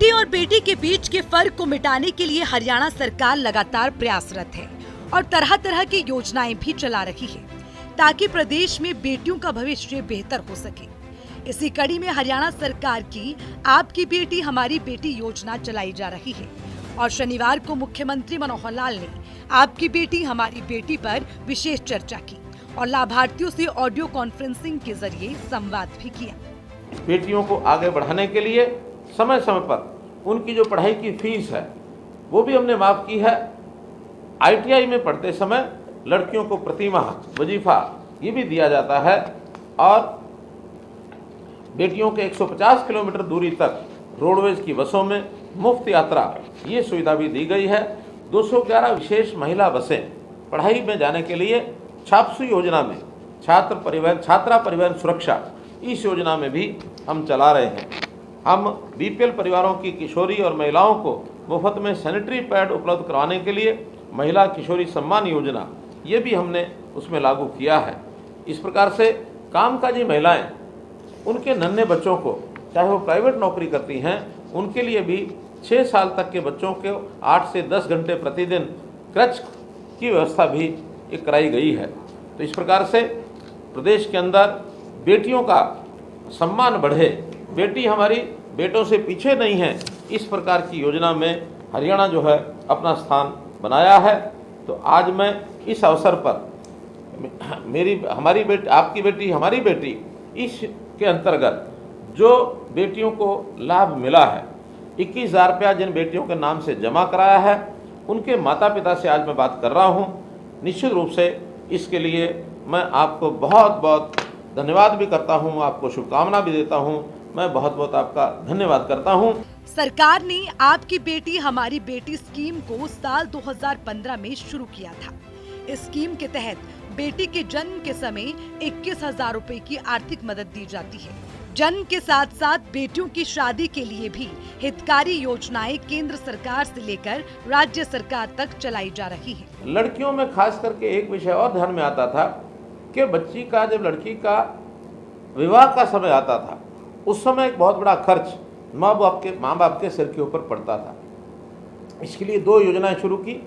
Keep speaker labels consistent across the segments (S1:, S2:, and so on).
S1: बेटी और बेटी के बीच के फर्क को मिटाने के लिए हरियाणा सरकार लगातार प्रयासरत है और तरह तरह की योजनाएं भी चला रही है ताकि प्रदेश में बेटियों का भविष्य बेहतर हो सके। इसी कड़ी में हरियाणा सरकार की आपकी बेटी हमारी बेटी योजना चलाई जा रही है और शनिवार को मुख्यमंत्री मनोहर लाल ने आपकी बेटी हमारी बेटी पर विशेष चर्चा की और लाभार्थियों से ऑडियो कॉन्फ्रेंसिंग के जरिए संवाद भी किया।
S2: बेटियों को आगे बढ़ाने के लिए समय समय पर उनकी जो पढ़ाई की फीस है वो भी हमने माफ़ की है। ITI में पढ़ते समय लड़कियों को प्रतिमाह वजीफा ये भी दिया जाता है और बेटियों के 150 किलोमीटर दूरी तक रोडवेज की बसों में मुफ्त यात्रा ये सुविधा भी दी गई है। 211 विशेष महिला बसें पढ़ाई में जाने के लिए छापसू योजना में छात्रा परिवहन सुरक्षा इस योजना में भी हम चला रहे हैं। हम BPL परिवारों की किशोरी और महिलाओं को मुफ्त में सैनिटरी पैड उपलब्ध करवाने के लिए महिला किशोरी सम्मान योजना ये भी हमने उसमें लागू किया है। इस प्रकार से कामकाजी महिलाएं उनके नन्हे बच्चों को चाहे वो प्राइवेट नौकरी करती हैं उनके लिए भी 6 साल तक के बच्चों को 8 से 10 घंटे प्रतिदिन क्रच की व्यवस्था भी कराई गई है। तो इस प्रकार से प्रदेश के अंदर बेटियों का सम्मान बढ़े, बेटी हमारी बेटों से पीछे नहीं है, इस प्रकार की योजना में हरियाणा जो है अपना स्थान बनाया है। तो आज मैं इस अवसर पर हमारी बेटी आपकी बेटी हमारी बेटी इसके अंतर्गत जो बेटियों को लाभ मिला है 21,000 रुपया जिन बेटियों के नाम से जमा कराया है उनके माता पिता से आज मैं बात कर रहा हूं। निश्चित रूप से इसके लिए मैं आपको बहुत बहुत धन्यवाद भी करता हूं, आपको शुभकामना भी देता हूं। मैं बहुत बहुत आपका धन्यवाद करता हूं।
S1: सरकार ने आपकी बेटी हमारी बेटी स्कीम को साल 2015 में शुरू किया था। इस स्कीम के तहत बेटी के जन्म के समय 21,000 रुपए की आर्थिक मदद दी जाती है। जन्म के साथ साथ बेटियों की शादी के लिए भी हितकारी योजनाएं केंद्र सरकार से लेकर राज्य सरकार तक चलाई जा रही है।
S2: लड़कियों में खास करके एक विषय और ध्यान में आता था कि बच्ची का जब लड़की का विवाह का समय आता था उस समय एक बहुत बड़ा खर्च माँ बाप के सिर के ऊपर पड़ता था। इसके लिए 2 योजनाएं शुरू की।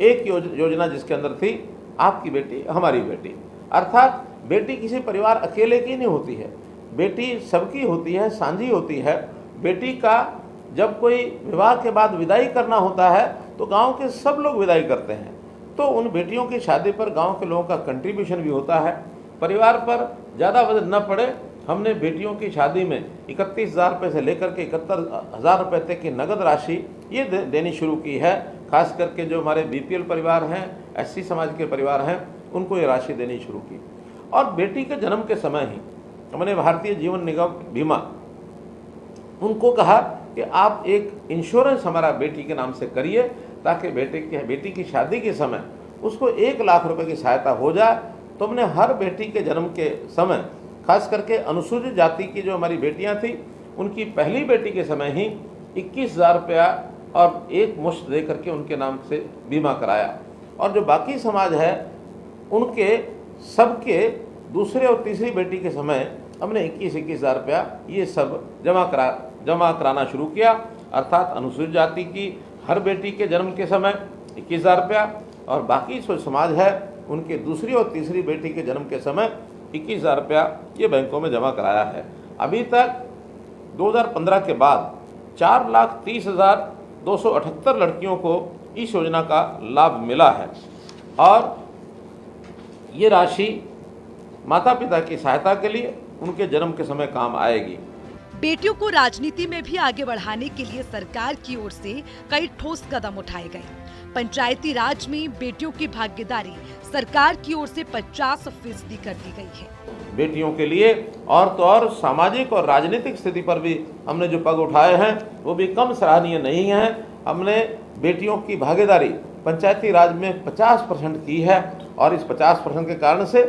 S2: एक योजना जिसके अंदर थी आपकी बेटी हमारी बेटी, अर्थात बेटी किसी परिवार अकेले की नहीं होती है, बेटी सबकी होती है, साझी होती है। बेटी का जब कोई विवाह के बाद विदाई करना होता है तो गांव के सब लोग विदाई करते हैं, तो उन बेटियों की शादी पर गांव के लोगों का कंट्रीब्यूशन भी होता है। परिवार पर ज़्यादा वजन न पड़े, हमने बेटियों की शादी में 31,000 रुपये से लेकर के 71,000 रुपये तक की नगद राशि ये देनी शुरू की है। खास करके जो हमारे BPL परिवार हैं, SC समाज के परिवार हैं, उनको ये राशि देनी शुरू की। और बेटी के जन्म के समय ही हमने भारतीय जीवन निगम बीमा उनको कहा कि आप एक इंश्योरेंस हमारा बेटी के नाम से करिए ताकि बेटी की शादी के समय उसको 1 लाख रुपए की सहायता हो जाए। तो हमने हर बेटी के जन्म के समय खास करके अनुसूचित जाति की जो हमारी बेटियां थी उनकी पहली बेटी के समय ही 21,000 रुपया और एक मुश्त दे करके उनके नाम से बीमा कराया। और जो बाकी समाज है उनके सबके दूसरे और तीसरी बेटी के समय हमने 21,000 रुपया ये सब जमा कराना शुरू किया। अर्थात अनुसूचित जाति की हर बेटी के जन्म के समय 21,000 रुपया और बाकी जो समाज है उनके दूसरी और तीसरी बेटी के जन्म के समय 21,000 रुपया ये बैंकों में जमा कराया है। अभी तक 2015 के बाद 4,30,278 लड़कियों को इस योजना का लाभ मिला है और ये राशि माता पिता की सहायता के लिए उनके जन्म के समय काम आएगी।
S1: बेटियों को राजनीति में भी आगे बढ़ाने के लिए सरकार की ओर से कई ठोस कदम उठाए गए। पंचायती राज में बेटियों की भागीदारी सरकार की ओर से 50% कर दी गई है।
S2: बेटियों के लिए और तो और सामाजिक और राजनीतिक स्थिति पर भी हमने जो पग उठाए हैं वो भी कम सराहनीय नहीं है। हमने बेटियों की भागीदारी पंचायती राज में 50% की है और इस 50% के कारण से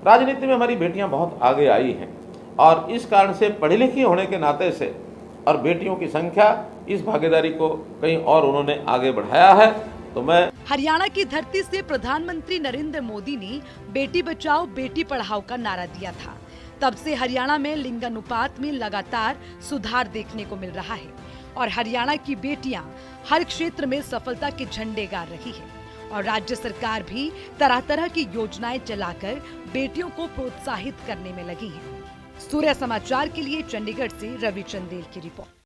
S2: राजनीति में हमारी बेटियां बहुत आगे आई हैं और इस कारण से पढ़ी लिखी होने के नाते से और बेटियों की संख्या इस भागीदारी को कहीं और उन्होंने आगे बढ़ाया है। तो मैं
S1: हरियाणा की धरती से प्रधानमंत्री नरेंद्र मोदी ने बेटी बचाओ बेटी पढ़ाओ का नारा दिया था। तब से हरियाणा में लिंगानुपात में लगातार सुधार देखने को मिल रहा है और हरियाणा की बेटियां हर क्षेत्र में सफलता के झंडे गाड़ रही है और राज्य सरकार भी तरह तरह की योजनाएं चलाकर बेटियों को प्रोत्साहित करने में लगी है। सूर्य समाचार के लिए चंडीगढ़ से रवि चंदेल की रिपोर्ट।